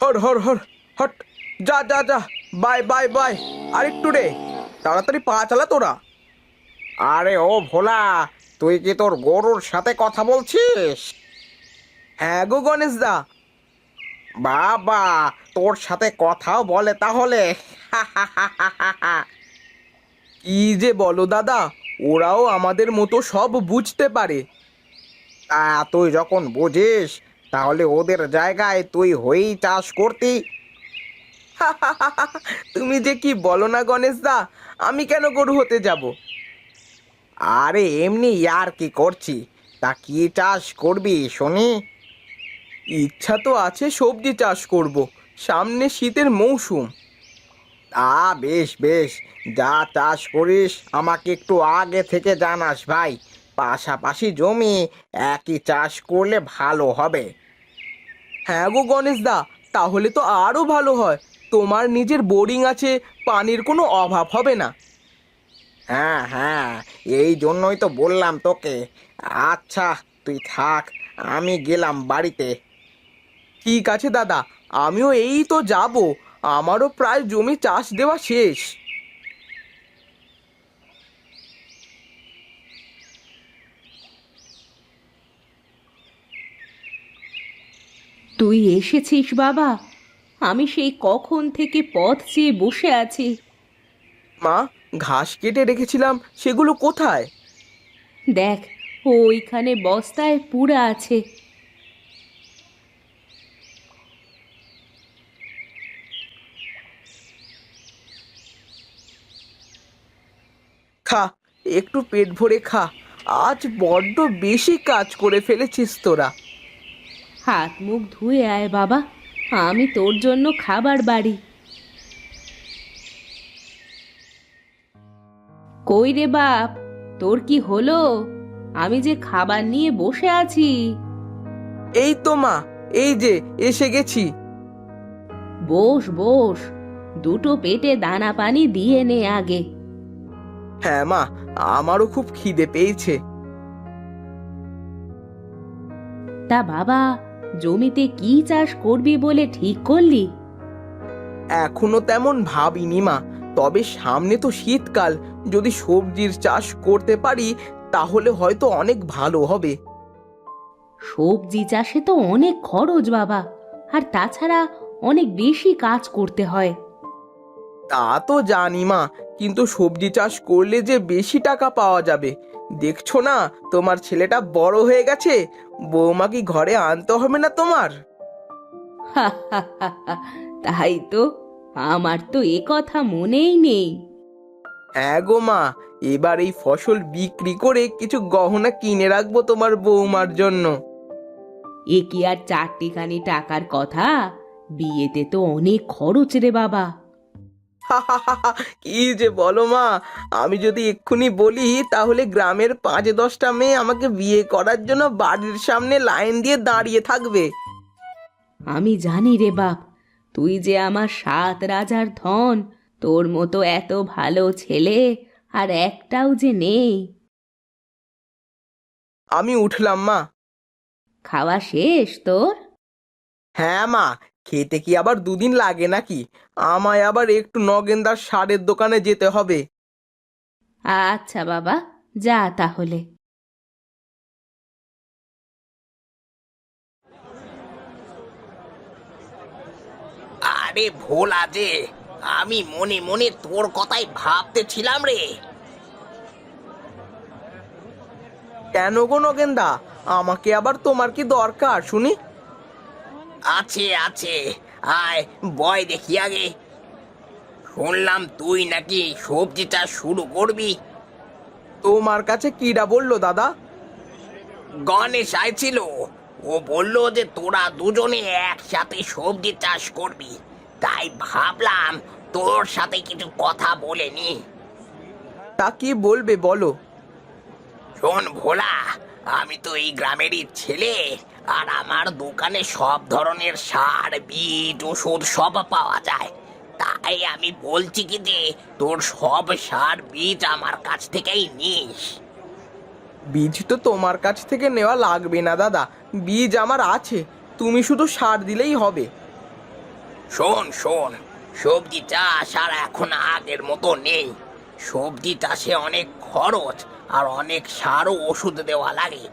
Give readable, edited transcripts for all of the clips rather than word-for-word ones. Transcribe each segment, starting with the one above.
Har Har Har hot, যা যা যা, বাই বাই বাই। আরেকটু রে, তাড়াতাড়ি পা চালা তোরা। আরে ও ভোলা, তুই কি তোর গরুর সাথে কথা বলছিস? হ্যাঁ গো গণেশ দা। বাবা, তোর সাথে কথাও বলে তাহলে? কি যে বলো দাদা, ওরাও আমাদের মতো সব বুঝতে পারে। তুই যখন বুঝিস, তাহলে ওদের জায়গায় তুই হয়েই চাষ করতি। তুমি যে কি বলো না গণেশ দা, আমি কেন গরু হতে যাব? আরে এমনি আর কি করছি। তা কি চাষ করবি শুনি? ইচ্ছা তো আছে সবজি চাষ করব, সামনে শীতের মৌসুম। তা বেশ বেশ, যা চাষ করিস আমাকে একটু আগে থেকে জানাস ভাই। পাশাপাশি জমি একই চাষ করলে ভালো হবে। হ্যাঁ গো গণেশ দা, তাহলে তো আরো ভালো হয়। তোমার নিজের বোরিং আছে, পানির কোনো অভাব হবে না। হ্যাঁ হ্যাঁ, এই জন্যই তো বললাম তোকে। আচ্ছা, তুই থাক, আমি গেলাম বাড়িতে। ঠিক আছে দাদা, আমিও এই তো যাব। আমারও প্রায় জমি চাষ দেওয়া শেষ। তুই এসেছিস বাবা? আমি সেই কখন থেকে পথ চেয়ে বসে আছি। মা, ঘাস কেটে রেখেছিলাম, সেগুলো কোথায়? দেখ, ওইখানে বস্তায় পুরা আছে। খা, একটু পেট ভরে খা। আজ বড্ড বেশি কাজ করে ফেলেছিস তোরা। হাত মুখ ধুয়ে আয় বাবা, আমি তোর জন্য খাবার বাড়ি। কই রে বাপ, তোর কি হলো? আমি যে খাবার নিয়ে বসে আছি। এই তো মা, এই যে এসে গেছি। বস বস, দুটো পেটে দানা পানি দিয়ে নে আগে। হ্যাঁ মা, আমারও খুব খিদে পেয়েছে। তা বাবা, জমিতে কি চাষ করবি বলে ঠিক করলি? এখনো তেমন ভাবিনি মা, তবে সামনে তো শীতকাল, যদি সবজির চাষ করতে পারি তাহলে হয়তো অনেক ভালো হবে। সবজি চাষে তো অনেক খরচ বাবা, আর তাছাড়া অনেক বেশি কাজ করতে হয়। তা তো জানি মা, কিন্তু সবজি চাষ করলে যে বেশি টাকা পাওয়া যাবে। দেখছো না, তোমার ছেলেটা বড় হয়ে গেছে, বৌমা কি ঘরে আনতে হবে না তোমার? তাই তো, আমার তো এ কথা মনেই নেই। হ্যাঁ গো মা, এবার এই ফসল বিক্রি করে কিছু গহনা কিনে রাখবো তোমার বৌমার জন্য। এ কি আর চারটিখানি টাকার কথা? বিয়েতে তো অনেক খরচ রে বাবা। কি যে বলো মা, আমি যদি এক্ষুনি বলি তাহলে গ্রামের 5-10টা মেয়ে আমাকে বিয়ে করার জন্য বাড়ির সামনে লাইন দিয়ে দাঁড়িয়ে থাকবে। আমি জানি রে বাপ, তুই যে আমার 7 রাজার ধন, তোর মতো এত ভালো ছেলে আর একটাও যে নেই। আমি উঠলাম মা। খাওয়া শেষ তোর? হ্যাঁ মা, খেতে কি আবার 2 দিন লাগে নাকি? আমায় আবার একটু নগেনদার সারের দোকানে যেতে হবে। আচ্ছা বাবা, যা তাহলে। আরে ভোলা যে, আমি মনে মনে তোর কথাই ভাবতেছিলাম রে। কেন গো নগেনদা, আমাকে আবার তোমার কি দরকার শুনি? আছে আছে, আয় বয় দেখি আগে। শুনলাম তুই নাকি সবজি চাষ শুরু করবি। তোমার কাছে কিডা বললো দাদা? গণেশ আইছিল, ও বলল যে তোরা দুজনে একসাথে সবজি চাষ করবি। তাই ভাবলাম তোর সাথে কিছু কথা বলে নি। তা কি বলবে বলো। শোন ভোলা, আমি তো এই গ্রামেরই ছেলে, আর আমার দোকানে সব ধরনের সার বীজ ওষুধ সব পাওয়া যায়। তাই আমি বলছি কি যে তোর সব সার বীজ আমার কাছ থেকেই নিস। বীজ তো তোমার কাছ থেকে নেওয়া লাগবে না দাদা, বীজ আমার আছে, তুমি শুধু সার দিলেই হবে। শোন শোন, সবজি চাষ আর এখন আগের মতো নেই। সবজি চাষে অনেক খরচ আর অনেক সার ও ওষুধ দেওয়া লাগে।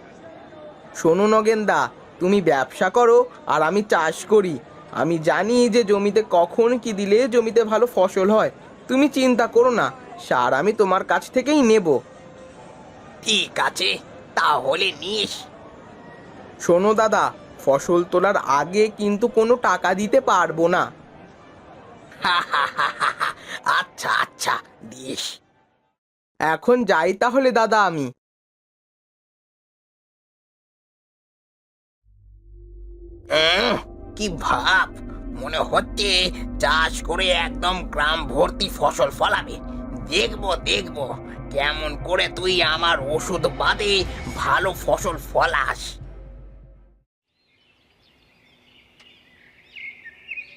শোনো নগেনদা, তুমি ব্যবসা করো আর আমি চাষ করি। আমি জানি যে জমিতে কখন কি দিলে জমিতে ভালো ফসল হয়। তুমি চিন্তা করো না, সার আমি তোমার কাছ থেকেই নেব। ঠিক আছে, তাহলে নিস। শোনো দাদা, ফসল তোলার আগে কিন্তু কোনো টাকা দিতে পারবো না। আচ্ছা আচ্ছা, দিস। এখন যাই তাহলে দাদা আমি। কি ভাব, মনে হচ্ছে চাষ করে একদম গ্রাম ভর্তি ফসল ফলাবে। দেখবো দেখবো কেমন করে তুই আমার ওষুধ বাদে ভালো ফসল ফলাস।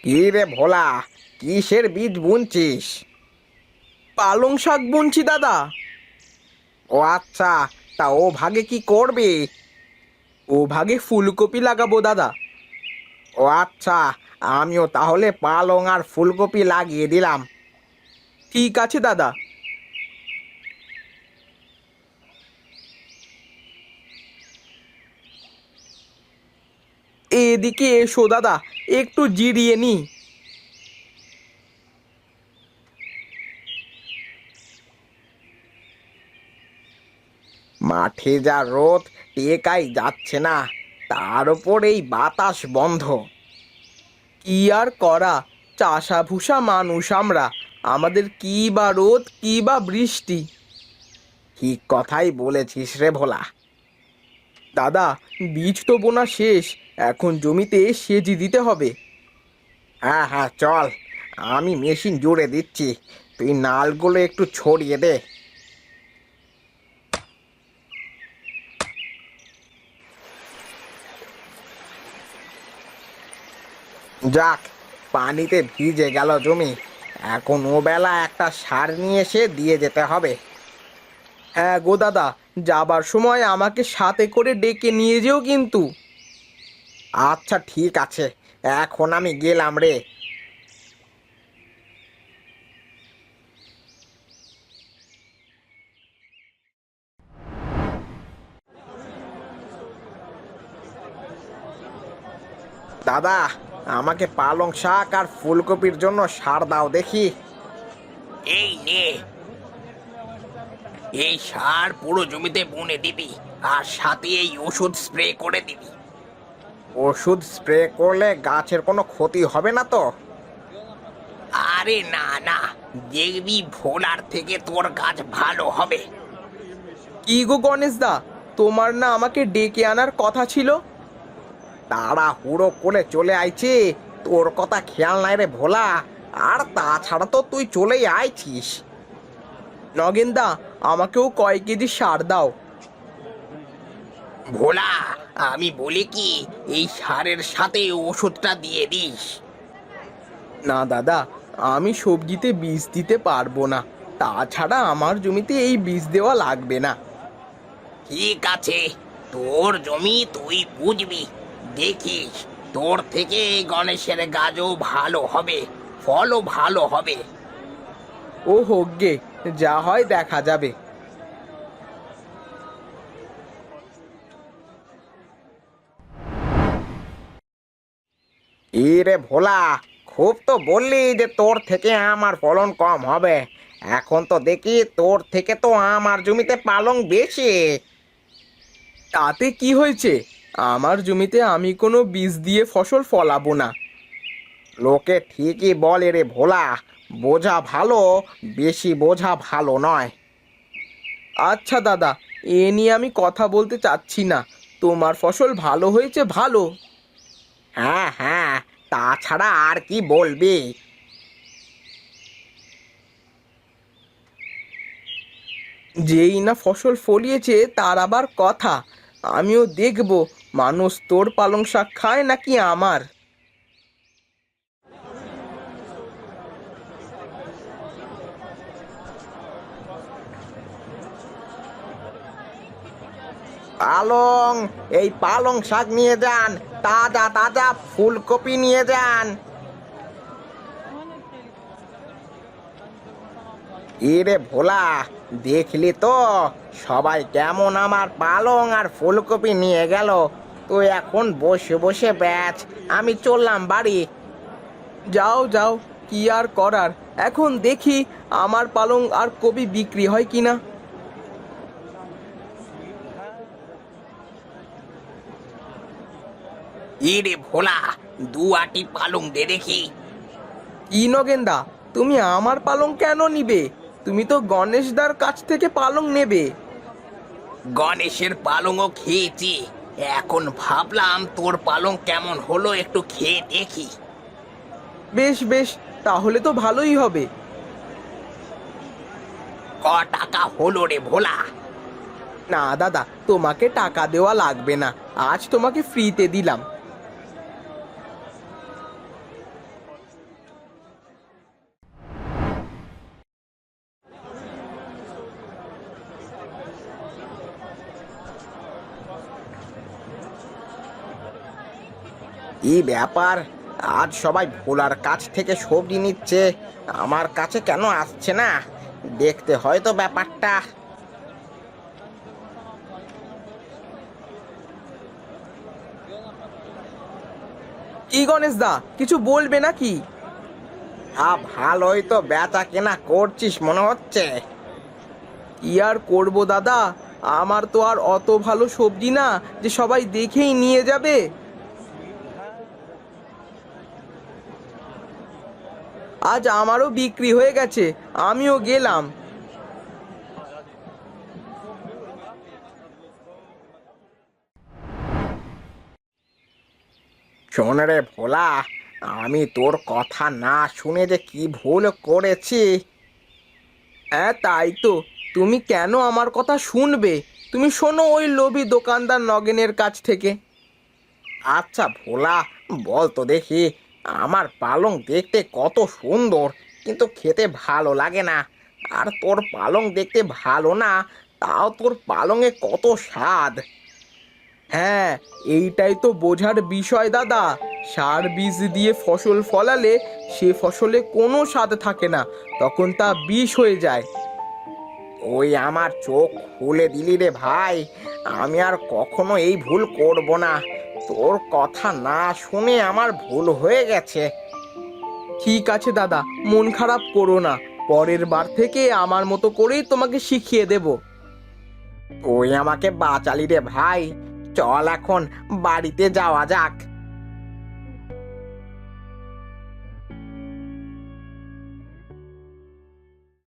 কি রে ভোলা, কিসের বীজ বুনছিস? পালং শাক বুনছি দাদা। ও আচ্ছা, তা ও ভাগে কি করবে? ও ভাগে ফুলকপি লাগাবো দাদা। ও আচ্ছা, আমিও তাহলে পালং আর ফুলকপি লাগিয়ে দিলাম। ঠিক আছে দাদা। এদিকে এসো দাদা, একটু জিরিয়ে নি। মাঠে যা রোদ, টেকাই যাচ্ছে না, তার উপর এই বাতাস বন্ধ। কি আর করা, চাষা ভুষা মানুষ আমরা, আমাদের কি বা রোদ কি বা বৃষ্টি। ঠিক কথাই বলেছিস রে ভোলা। দাদা, বীজ তো বোনা শেষ, এখন জমিতে সেচ দিতে হবে। হ্যাঁ হ্যাঁ চল, আমি মেশিন জুড়ে দিচ্ছি, তুই নালগুলো একটু ছড়িয়ে দে। যাক, পানিতে ভিজে গেল জমি। এখন ও বেলা একটা সার নিয়ে এসে দিয়ে যেতে হবে। হ্যাঁ গো দাদা, যাবার সময় আমাকে সাথে করে ডেকে নিয়ে যেও কিন্তু। আচ্ছা ঠিক আছে, এখন আমি গেলাম রে। দাদা, আমাকে পালং শাক আর ফুলকপির জন্য সার দাও দেখি। এই নে, এই সার পুরো জমিতে বুনে দিবি আর সাথে এই ওষুধ স্প্রে করে দিবি। ওষুধ স্প্রে করলে গাছের কোনো ক্ষতি হবে না তো? আরে না না, দেখবি ভোলার থেকে তোর গাছ ভালো হবে। কি গো গণেশ দা, তোমার না আমাকে ডেকে আনার কথা ছিল? তাড়াহুড়ো করে চলে আইছি, তোর কথা খেয়াল নাই রে ভোলা। আর তাছাড়া তো তুই চলেই আইছিস। নগেনদা, আমাকেও কয়েক কেজি সার দাও। ভোলা, আমি বলি কি, এই সারের সাথে ওষুধটা দিয়ে দিস। না দাদা, আমি সবজিতে বীজ দিতে পারবো না, তাছাড়া আমার জমিতে এই বীজ দেওয়া লাগবে না। ঠিক আছে, তোর জমি তুই বুঝবি। দেখিস, তোর থেকে এই গণেশের গাছও ভালো হবে, ফলও ভালো হবে। ও হোক গে, যা হয় দেখা যাবে। রে ভোলা, খুব তো বললি যে তোর থেকে আমার ফলন কম হবে, এখন তো দেখি তোর থেকে তো আমার জমিতে পালং বেশি। তাতে কি হয়েছে, আমার জমিতে আমি কোনো বীজ দিয়ে ফসল ফলাবো না। লোকে ঠিকই বলে রে ভোলা, বোঝা ভালো, বেশি বোঝা ভালো নয়। আচ্ছা দাদা, এ নিয়ে আমি কথা বলতে চাচ্ছি না, তোমার ফসল ভালো হয়েছে ভালো। হ্যাঁ হ্যাঁ, তাছাড়া আর কি বলবি। যেই না ফসল ফলিয়েছে তার আবার কথা। আমিও দেখব মানুষ তোর পালং শাক খায় নাকি আমার। পালং, এই পালং শাক নিয়ে যান, তাজা তাজা ফুলকপি নিয়ে যান। এরে ভোলা, দেখলি তো সবাই কেমন আমার পালং আর ফুলকপি নিয়ে গেল। তুই এখন বসে বসে বেচ, আমি চললাম বাড়ি। যাও যাও, কি আর করার। এখন দেখি আমার পালং আর কপি বিক্রি হয় কিনা। এরে ভোলা, দু আটি পালং দে দেখি। কি নগেনদা, তুমি আমার পালং কেন নিবে? তুমি তো গণেশদার কাছ থেকে পালং নেবে। গণেশের পালংও খেয়েছি, এখন ভাবলাম তোর পালং কেমন হলো একটু খেয়ে দেখি। বেশ বেশ, তাহলে তো ভালোই হবে। ক টাকা হলো রে ভোলা? না দাদা, তোমাকে টাকা দেওয়া লাগবে না, আজ তোমাকে ফ্রিতে দিলাম। কি ব্যাপার, আজ সবাই ভোলার কাছ থেকে সবজি নিচ্ছে, আমার কাছে কেন আসছে না? দেখতে হয়তো ব্যাপারটা। কি গণেশদা, কিছু বলবে নাকি? ভালোই তো বেচা কেনা করছিস মনে হচ্ছে। কি আর করবো দাদা, আমার তো আর অত ভালো সবজি না যে সবাই দেখেই নিয়ে যাবে। আজ আমারও বিক্রি হয়ে গেছে, আমিও গেলাম। শোন রে ভোলা, আমি তোর কথা না শুনে যে কি ভুল করেছি। হ্যাঁ তাই তো, তুমি কেন আমার কথা শুনবে? তুমি শোনো ওই লোভী দোকানদার নগেনের কাছ থেকে। আচ্ছা ভোলা, বল তো দেখি, আমার পালং দেখতে কত সুন্দর, কিন্তু খেতে ভালো লাগে না। আর তোর পালং দেখতে ভালো না, তাও তোর পালংয়ে কত স্বাদ। হ্যাঁ, এইটাই তো বোঝার বিষয় দাদা। সার বীজ দিয়ে ফসল ফলালে সে ফসলে কোনো স্বাদ থাকে না, তখন তা বিষ হয়ে যায়। ওই আমার চোখ খুলে দিলি রে ভাই, আমি আর কখনো এই ভুল করব না। তোর কথা না শুনে আমার ভুল হয়ে গেছে। ঠিক আছে দাদা, মন খারাপ করো না, পরের বার থেকে আমার মতো করেই তোমাকে শিখিয়ে দেব। তুই আমাকে বাঁচালি রে ভাই, চল এখন বাড়িতে যাওয়া যাক।